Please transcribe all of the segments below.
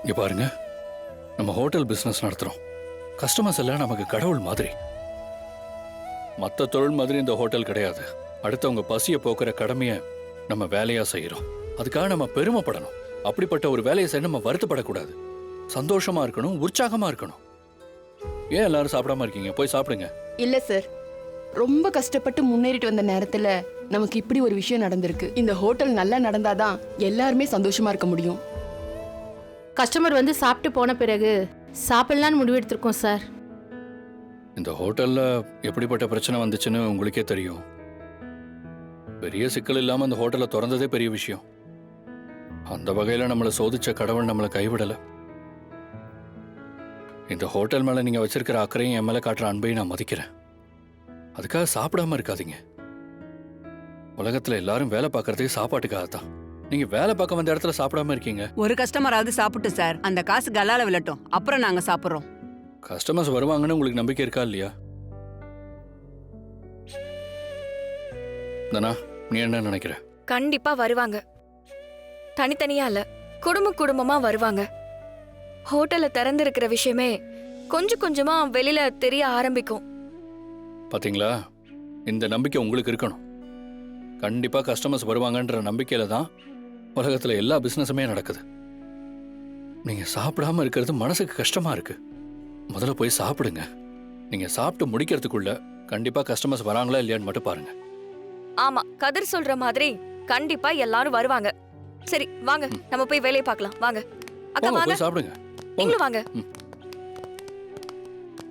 இங்க பாருங்க, நம்ம ஹோட்டல் பிசினஸ் நடத்துறோம். கஸ்டமர்ஸ் எல்லாம் நமக்கு கடவுள் மாதிரி. மற்ற தொழில் மாதிரி இந்த ஹோட்டல் கிடையாது. அடுத்தவங்க பசியை போக்குற கடமையை நம்ம வேலையா செய்யறோம். அதுக்காக நம்ம பெருமைப்படணும். அப்படிப்பட்ட ஒரு வேலையை செய்ய நம்ம வருத்தப்படக்கூடாது. சந்தோஷமா இருக்கணும், உற்சாகமா இருக்கணும். ஏன் எல்லாரும் சாப்பிடாம இருக்கீங்க? போய் சாப்பிடுங்க. இல்ல சார், ரொம்ப கஷ்டப்பட்டு முன்னேறிட்டு வந்த நேரத்துல நமக்கு இப்படி ஒரு விஷயம் நடந்திருக்கு. இந்த ஹோட்டல் நல்லா நடந்தாதான் எல்லாருமே சந்தோஷமா இருக்க முடியும். கஸ்டமர் வந்து சாப்பிட்டு போன பிறகு சாப்பிடலான்னு முடிவெடுத்திருக்கோம் சார். இந்த ஹோட்டல்ல எப்படிப்பட்ட பிரச்சனை வந்துச்சுன்னு உங்களுக்கே தெரியும். பெரிய சிக்கல் இல்லாம அந்த ஹோட்டலை திறந்ததே பெரிய விஷயம். அந்த வகையில நம்மளை சோதிச்ச கடவுள் நம்மளை கைவிடல. இந்த ஹோட்டல் மேல நீங்க வச்சிருக்கிற அக்கறையும் என் மேல காட்டுற அன்பையும் நான் மதிக்கிறேன். அதுக்காக சாப்பிடாம இருக்காதீங்க. உலகத்துல எல்லாரும் வேலை பார்க்கறதே சாப்பாட்டுக்காக தான். நீங்க வேலை பார்க்க வந்த இடத்துல சாப்பிடாம இருக்கீங்க. ஒரு கஸ்டமராவது சாப்பிட்டு சார், அந்த காசு கல்லால விழட்டும், அப்புறம் நாங்க சாப்பிடுறோம். கஸ்டமர்ஸ் வருவாங்கன்னு உங்களுக்கு நம்பிக்கை இருக்கா இல்லையா? தனா, நீ என்ன நினைக்கிற? கண்டிப்பா வருவாங்க. தனித்தனியா இல்ல, குடும்பமா வருவாங்க. ஹோட்டல்ல திறந்திருக்கிற விஷயமே கொஞ்சம் கொஞ்சமா வெளியில தெரிய ஆரம்பிக்கும். பாத்தீங்களா, இந்த நம்பிக்கை உங்களுக்கு இருக்கணும். கண்டிப்பா கஸ்டமர்ஸ் வருவாங்கன்ற நம்பிக்கையில தான் உலகத்துல எல்லா பிசினஸுமே நடக்குது. நீங்க சாப்பிடாம இருக்கிறது மனசுக்கு கஷ்டமா இருக்கு. முதல்ல போய் சாப்பிடுங்க. நீங்க சாப்பிட்டு முடிக்கிறதுக்குள்ள கண்டிப்பா கஸ்டமர்ஸ் வராங்களா இல்லையான்னு மட்டும் பாருங்க. ஆமா, கதிர் சொல்ற மாதிரி கண்டிப்பா எல்லாரும் வருவாங்க. சரி வாங்க, நம்ம போய் வேலையை பார்க்கலாம். வாங்க அக்கா, வாங்க போய் சாப்பிடுங்க. நீங்களும் வாங்க.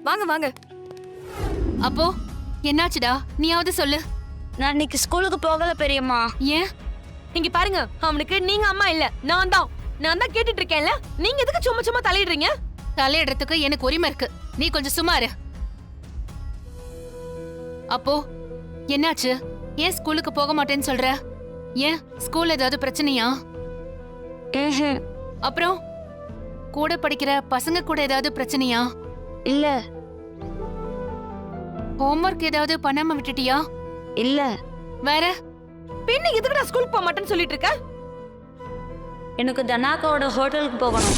வாங்க வாங்க. அப்போ என்னாச்சுடா, நீயாவது சொல்லு. நான் இன்னைக்கு ஸ்கூலுக்கு போகல பெரியம்மா. ஏன்? இங்க பாருங்க, அவனுக்கு நீங்க அம்மா இல்ல, நான் தான் கேட்டுட்டு இருக்கேன்ல. நீங்க எதுக்கு சும்மா சும்மா தலையிடுறீங்க? தலையிடுறதுக்கு எனக்கு உரிமை இருக்கு. நீ கொஞ்சம் சுமாரு. அப்போ என்னாச்சு? ஏன் ஸ்கூலுக்கு போக மாட்டேன்னு சொல்ற? ஏன் ஸ்கூல்ல ஏதாவது பிரச்சனையா? அப்புறம் கூட படிக்கிற பசங்க கூட ஏதாவது பிரச்சனையா? இல்ல. ஹோம்வொர்க் ஏதாவது பண்ணாம விட்டுட்டியா? இல்ல. வேற? பின்ன எதுக்கு நான் ஸ்கூலுக்கு போக மாட்டேன்னு சொல்லிட்டு இருக்க? எனக்கு தனாக்காவோட ஹோட்டலுக்கு போகணும்.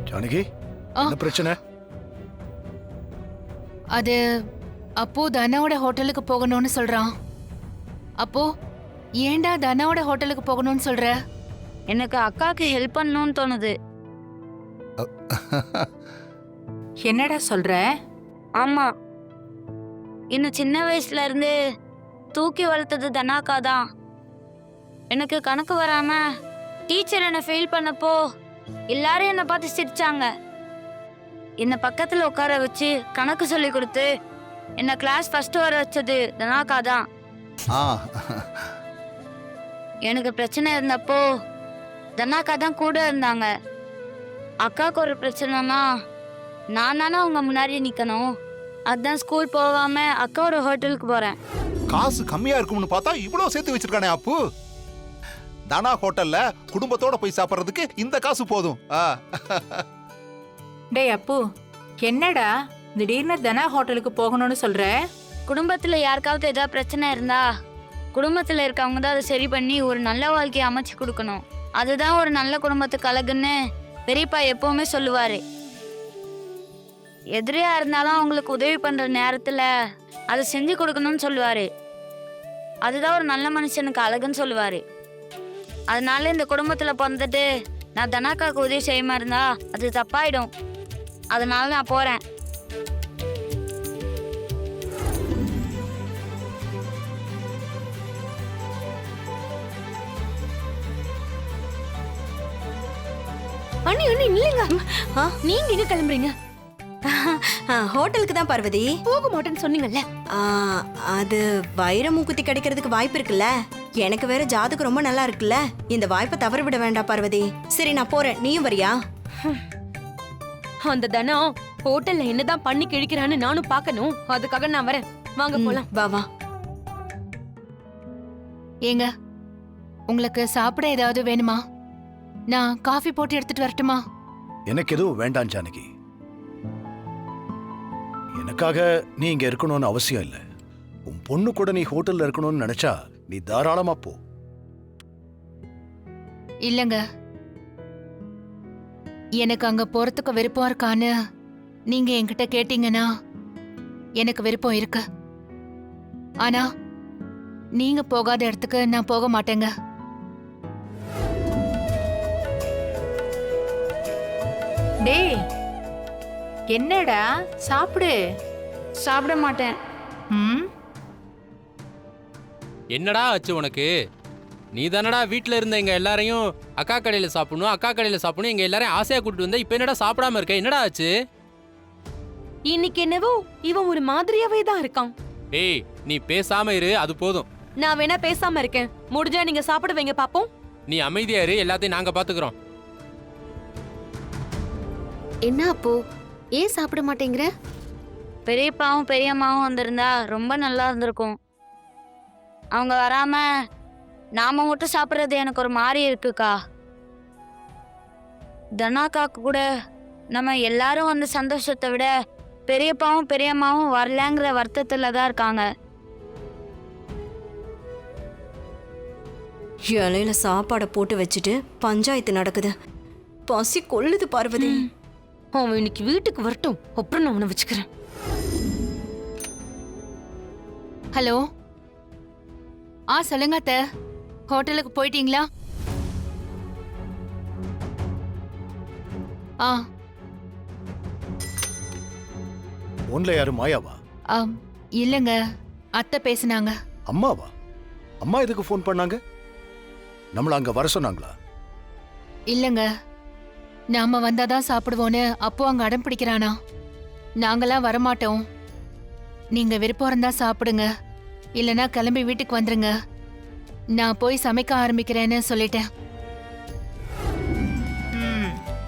ஜானகி, என்ன பிரச்சனை? அது அப்போ தனாவோட ஹோட்டலுக்கு போகணும்னு சொல்றான். அப்போ ஏன்டா தனாவோட ஹோட்டலுக்கு போகணும்னு சொல்ற? எனக்கு அக்காக்கு ஹெல்ப் பண்ணணும்னு தோணுது. என்னடா சொல்ற? ஆமா, இன்னும் சின்ன வயசுல இருந்து தூக்கி வளர்த்தது தனாக்கா தான். எனக்கு கணக்கு வராம டீச்சர் என்னை ஃபெயில் பண்ணப்போ எல்லாரும் என்னை பார்த்து சிரிச்சாங்க. என்னை பக்கத்துல உட்கார வச்சு கணக்கு சொல்லி கொடுத்து என்னை கிளாஸ் ஃபர்ஸ்ட் வர வச்சது தனாக்கா தான். எனக்கு பிரச்சனை இருந்தப்போ தனாக்கா தான் கூட இருந்தாங்க. அக்காவுக்கு ஒரு பிரச்சனைனா நான் தானே அவங்க முன்னாடி நிக்கணும். அதான் ஸ்கூல் போகாம அக்காவோட ஹோட்டலுக்கு போறேன். காசு கம்மியா இருக்கும்னு பார்த்தா இவ்வளவு சேர்த்து வச்சிருக்கானே அப்பு. தனா ஹோட்டல்ல குடும்பத்தோட போய் சாப்பிடுறதுக்கு இந்த காசு போதும். டேய் அப்பு, என்னடா திடீர்னு தனா ஹோட்டலுக்கு போகணும்னு சொல்ற? குடும்பத்துல யாருக்காவது ஏதாவது பிரச்சனை இருந்தா குடும்பத்துல இருக்கவங்க தான் அதை சரி பண்ணி ஒரு நல்ல வாழ்க்கையை அமைச்சு கொடுக்கணும். அதுதான் ஒரு நல்ல குடும்பத்துக்கு அழகுன்னு பெரியப்பா எப்பவுமே சொல்லுவாரு. எதிரியா இருந்தாலும் அவங்களுக்கு உதவி பண்ற நேரத்துல அதை செஞ்சு கொடுக்கணும்னு சொல்லுவாரு. அதுதான் ஒரு நல்ல மனுஷனுக்கு அழகுன்னு சொல்லுவாரு. அதனால இந்த குடும்பத்துல பிறந்துட்டு நான் தனாக்காக்கு உதவி செய்யாம இருந்தா அது தப்பாயிடும். அதனால நான் போறேன். அண்ணி இல்லைங்க, நீங்க எங்க கிளம்புறீங்க? ஹோட்டலுக்கு தான் பார்வதி. போக மாட்டேன்னு சொன்னீங்கல்ல. அது வைர மூக்குத்தி கிடைக்கிறதுக்கு வாய்ப்பு இருக்குல்ல. எனக்கு வேற ஜாதகம் ரொம்ப நல்லா இருக்குல்ல. இந்த வாய்ப்பை தவற விட வேண்டாம் பார்வதி. சரி, நான் போறேன், நீயும் வரியா? அந்த தனா ஹோட்டல்ல என்னதான் பண்ணி கிழிக்கிறான்னு நானும் பார்க்கணும். அதுக்காக நான் வரேன். வாங்க போலாம். வா வா. ஏங்க, உங்களுக்கு சாப்பிட ஏதாவது வேணுமா? நான் காஃபி போட்டு எடுத்துட்டு வரட்டுமா? எனக்கு எதுவும் வேண்டாம் ஜானகி. எனக்காக நீ இங்க இருக்கணும்னு அவசியம் இல்லை. உன் பொண்ணு கூட நீ ஹோட்டல்ல இருக்கணும்னு நினைச்சா நீ தாராளமா போ. இல்லங்க, எனக்கு அங்க போறதுக்கு விருப்பம் இருக்கான்னு நீங்க என்கிட்ட கேட்டீங்கன்னா எனக்கு விருப்பம் இருக்கு. ஆனா நீங்க போகாத இடத்துக்கு நான் போக மாட்டேங்க. டேய், என்னடா சாப்பிடு. சாப்பிட மாட்டேன். ம், என்னடா ஆச்சு உனக்கு? நீ தானடா வீட்டில் இருந்த எங்க எல்லாரையும் அக்கா கடையில் சாப்பிடணும் எங்க எல்லாரையும் ஆசையா கூட்டிட்டு வந்த. இப்போ என்னடா சாப்பிடாம இருக்க? என்னடா ஆச்சு? இன்னைக்கு என்னவோ இவன் ஒரு மாதிரியாவே தான் இருக்கான். ஏய், நீ பேசாம இரு, அது போதும். நான் வேணா பேசாம இருக்கேன். முடிஞ்சா நீங்க சாப்பிட வைங்க பாப்போம். நீ அமைதியா இரு, எல்லாத்தையும் நாங்க பாத்துக்கிறோம். என்ன அப்போ ஏன் சாப்பிட மாட்டேங்கிற? பெரியப்பாவும் பெரியம்மாவும் வந்திருந்தா ரொம்ப நல்லா இருந்திருக்கும். அவங்க வராம நாம மட்டும் சாப்பிட்றது எனக்கு ஒரு மாதிரி இருக்குக்கா. தனாக்காக்கு கூட நம்ம எல்லாரும் அந்த சந்தோஷத்தை விட பெரியப்பாவும் பெரியம்மாவும் வரலங்கிற வருத்தத்துல தான் இருக்காங்க. இலையில சாப்பாடை போட்டு வச்சுட்டு பஞ்சாயத்து நடக்குது. பசி கொள்ளுது பார்வதி. அவன் இன்னைக்கு வீட்டுக்கு வரட்டும், அப்புறம் நான் அவனை வச்சுக்கிறேன். ஹலோ, சொல்லுங்க அத்தை. ஹோட்டலுக்கு போயிட்டீங்களா? உன்ல யாரு மாயாவா? இல்லங்க, அத்தை பேசுனாங்க. அம்மாவா? அம்மா எதுக்கு ஃபோன் பண்ணாங்க? நம்மள அங்க வர சொன்னாங்களா? இல்லங்க, நாம வந்தாதான் சாப்பிடுவோன்னு அப்போ அங்க அடம் பிடிக்கிறானா. நாங்களாம் வரமாட்டோம். நீங்க விருப்பம் இருந்தா சாப்பிடுங்க, இல்லனா கிளம்பி வீட்டுக்கு வந்துருங்க. நான் போய் சமைக்க ஆரம்பிக்கிறேன்னு சொல்லிட்டேன்.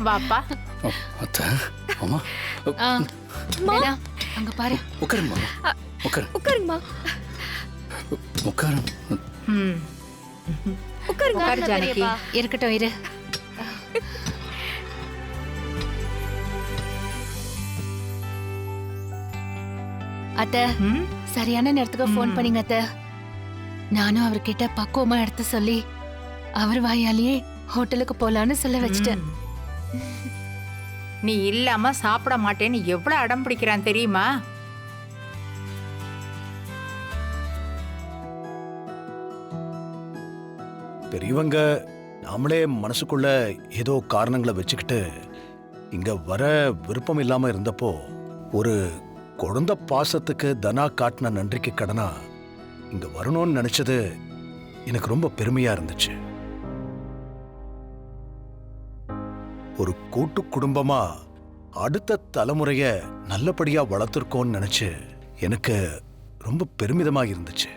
வாப்பா. அத்தை, அம்மா, வேணா, அங்க பாரு. உட்காருங்க மாமா, உட்காருங்கம்மா. உட்காரு. ம், உட்காருங்க. உட்காரு ஜானகி. இருக்கட்டும், இரு. அத்தை, ம், சரியான நேரத்துக்கு ஃபோன் பண்ணீங்க அத்தை. நானும் அவர்கிட்ட பக்குவமா எடுத்து சொல்லி அவர் வாயாலேயே ஹோட்டலுக்கு போலான்னு சொல்ல வச்சுட்டேன். நீ இல்லாம சாப்பிட மாட்டேன்னு எவ்வளவு அடம் பிடிக்கிறான் தெரியுமா? பெரியவங்க நாமளே மனசுக்குள்ள ஏதோ காரணங்களை வச்சுக்கிட்டு இங்க வர விருப்பம் இல்லாம இருந்தப்போ ஒரு குழந்தை பாசத்துக்கு தனா காட்டின நன்றிக்கு கடனா இங்க வரணும்னு நினைச்சது எனக்கு ரொம்ப பெருமையா இருந்துச்சு. ஒரு கூட்டு குடும்பமா அடுத்த தலைமுறைய நல்லபடியா வளர்த்துருக்கோன்னு நினைச்சு எனக்கு ரொம்ப பெருமிதமா இருந்துச்சு.